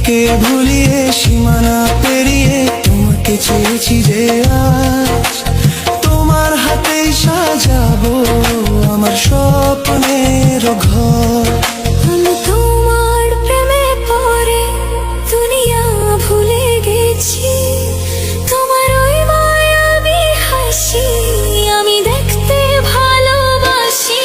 তোমাকে ভুলিয়ে সীমানা পেরিয়ে তোমাকে চেয়েছি যে আজ তোমার হাতেই সাজাবো আমার স্বপ্নের ঘর। আমি তোমার প্রেমে পড়ে দুনিয়া ভুলে গেছি, তোমার ওই মায়াবী হাসি আমি দেখতে ভালোবাসি।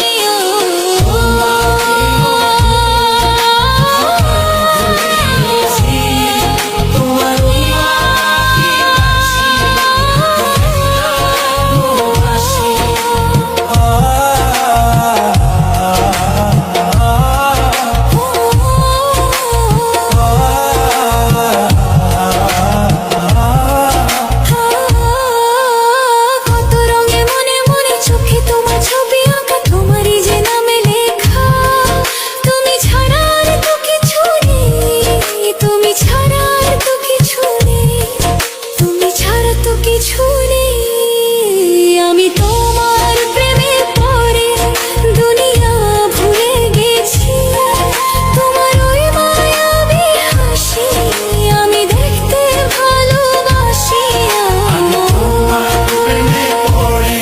আমি তোমার প্রেমে পড়ে দুনিয়া ভুলে গেছি, তোমার ওই মায়াবী হাসি আমি দেখতে ভালোবাসি। তোমার প্রেমে পড়ে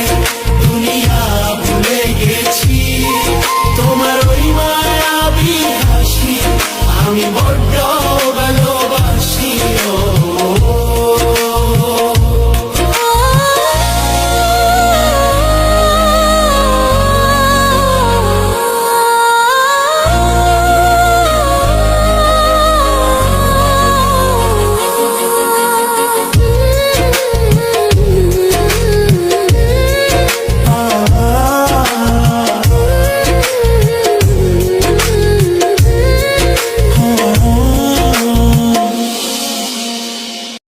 দুনিয়া ভুলে গেছি, তোমার ওই মায়াবী হাসি আমি বড্ড